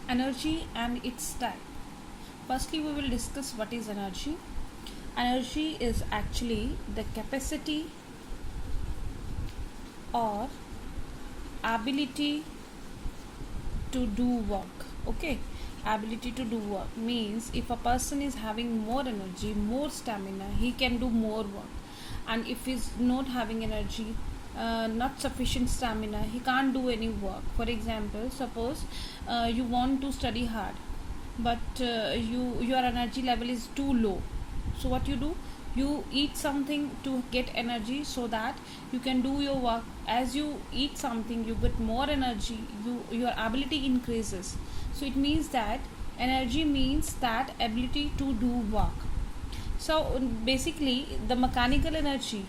Energy and its type. Firstly, we will discuss what is energy. Energy is actually the capacity or ability to do work. Okay, ability to do work means if a person is having more energy, more stamina, he can do more work. And if he's not having energy, not sufficient stamina, he can't do any work. For example, suppose you want to study hard, but your energy level is too low. So what you do, you eat something to get energy so that you can do your work. As you eat something, you get more energy, your ability increases. So it means that energy means that ability to do work. So basically the mechanical energy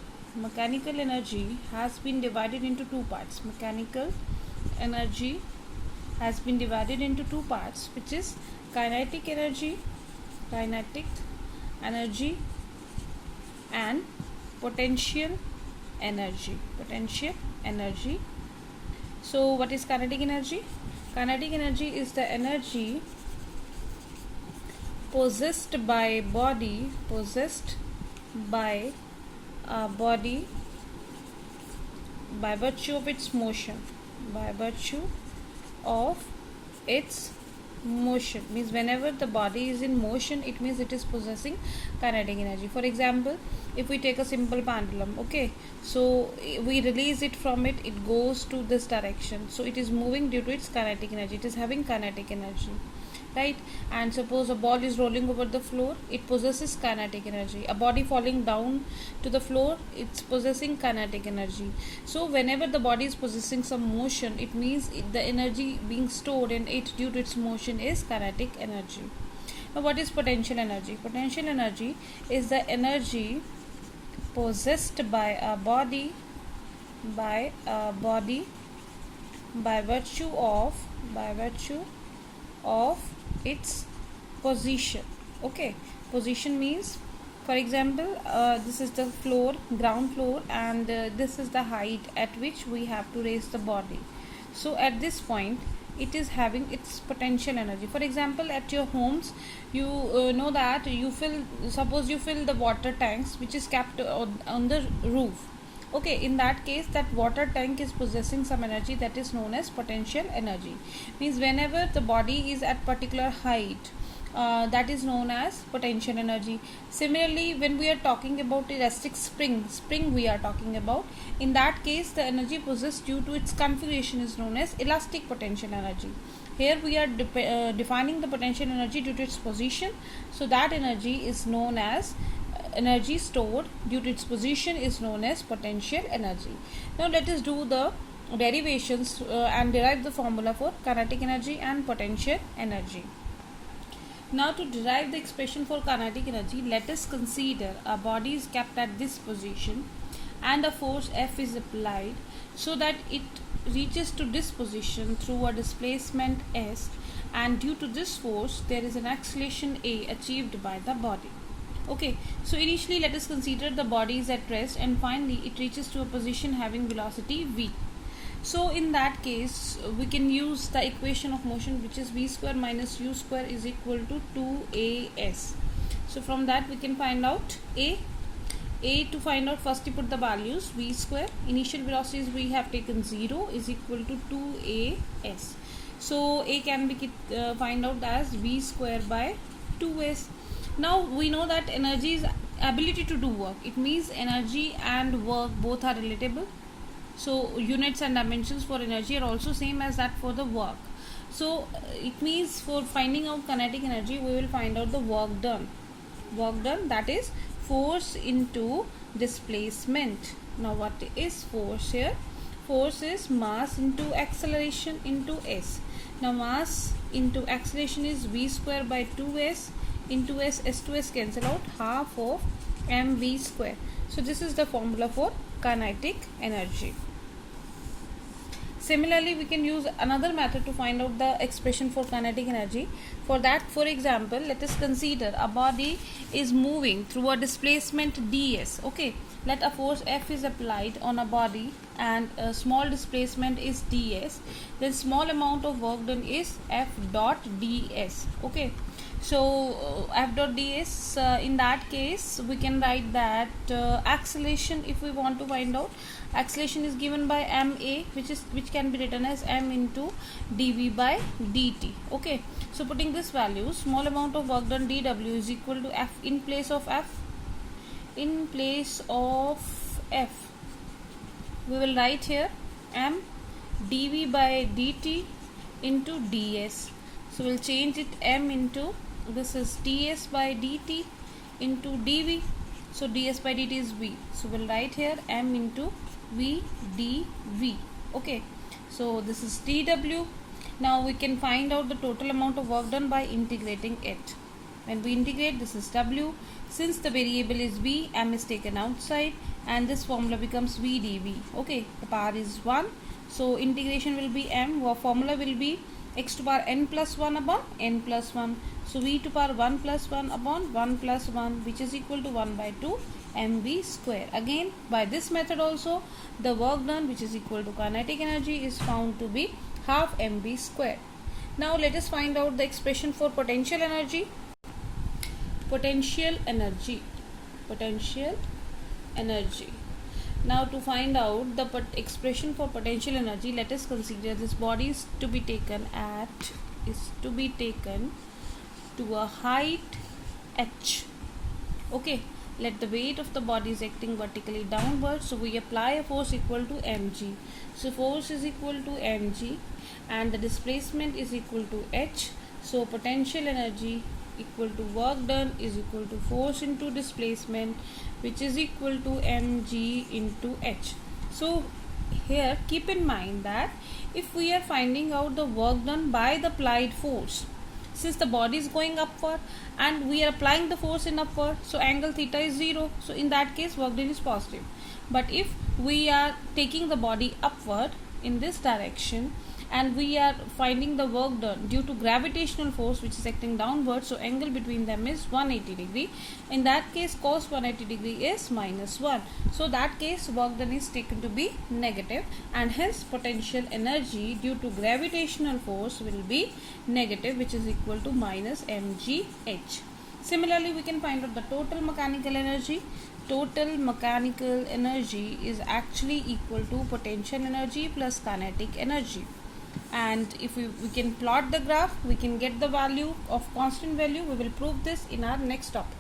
has been divided into two parts. Mechanical energy has been divided into two parts, which is kinetic energy and potential energy. So what is kinetic energy? Kinetic energy is the energy possessed by a body by virtue of its motion. Means whenever the body is in motion, it means it is possessing kinetic energy. For example, if we take a simple pendulum, okay, so we release it from it, it goes to this direction, so it is moving due to its kinetic energy, it is having kinetic energy, right? And suppose a ball is rolling over the floor, it possesses kinetic energy. A body falling down to the floor, it's possessing kinetic energy. So whenever the body is possessing some motion, it means the energy being stored in it due to its motion is kinetic energy. Now what is potential energy? Potential energy is the energy possessed by a body by virtue of its position. Okay, position means, for example, this is the ground floor, and this is the height at which we have to raise the body. So at this point it is having its potential energy. For example, at your homes, you know that suppose you fill the water tanks which is kept on the roof. Okay, in that case, that water tank is possessing some energy that is known as potential energy. Means whenever the body is at particular height, that is known as potential energy. Similarly, when we are talking about elastic spring we are talking about, in that case the energy possessed due to its configuration is known as elastic potential energy. Here we are defining the potential energy due to its position, so that energy is known as energy stored due to its position is known as potential energy. Now let us do the derivations and derive the formula for kinetic energy and potential energy. Now to derive the expression for kinetic energy, let us consider a body is kept at this position and a force F is applied so that it reaches to this position through a displacement S, and due to this force there is an acceleration A achieved by the body. Okay, so initially let us consider the body is at rest, and finally it reaches to a position having velocity v. So in that case we can use the equation of motion, which is v square minus u square is equal to 2as. So from that we can find out a. To find out, first you put the values. V square, initial velocities we have taken 0, is equal to 2as. So a can be find out as v square by 2s. Now we know that energy is ability to do work. It means energy and work both are relatable. So units and dimensions for energy are also same as that for the work. So it means for finding out kinetic energy, we will find out the work done. That is force into displacement. Now what is force here? Force is mass into acceleration into s. Now mass into acceleration is v square by 2s into s to s cancel out, half of mv square. So this is the formula for kinetic energy. Similarly, we can use another method to find out the expression for kinetic energy. For that, for example, let us consider a body is moving through a displacement ds. Okay, let a force F is applied on a body and a small displacement is ds. Then small amount of work done is F dot ds. Okay, so F dot ds, in that case we can write that acceleration, if we want to find out, acceleration is given by ma, which can be written as m into dv by dt. Okay, so putting this value, small amount of work done dw is equal to F in place of F. In place of F, we will write here m dv by dt into ds. So we'll change it m into, this is ds by dt into dv. So ds by dt is v. So we'll write here m into v dv. Okay, so this is dw. Now we can find out the total amount of work done by integrating it. When we integrate, this is w. Since the variable is v, m is taken outside and this formula becomes v dv. Okay, the power is 1. So integration will be m. Our formula will be x to power n plus 1 upon n plus 1. So v to power 1 plus 1 upon 1 plus 1, which is equal to 1 by 2 mv square. Again, by this method also, the work done, which is equal to kinetic energy, is found to be half mv square. Now let us find out the expression for potential energy. Potential energy. Now to find out the expression for potential energy, let us consider this body is to be taken to a height h. Okay, let the weight of the body is acting vertically downward, so we apply a force equal to mg. So force is equal to mg and the displacement is equal to h. So potential energy equal to work done is equal to force into displacement, which is equal to mg into h. So here keep in mind that if we are finding out the work done by the applied force, since the body is going upward and we are applying the force in upward, so angle theta is 0. So in that case, work done is positive. But if we are taking the body upward in this direction and we are finding the work done due to gravitational force which is acting downward, so angle between them is 180 degree. In that case, cos 180 degree is -1. So that case, work done is taken to be negative and hence potential energy due to gravitational force will be negative, which is equal to minus mgh. Similarly, we can find out the total mechanical energy. Total mechanical energy is actually equal to potential energy plus kinetic energy. And if we can plot the graph, we can get the value of constant value. We will prove this in our next topic.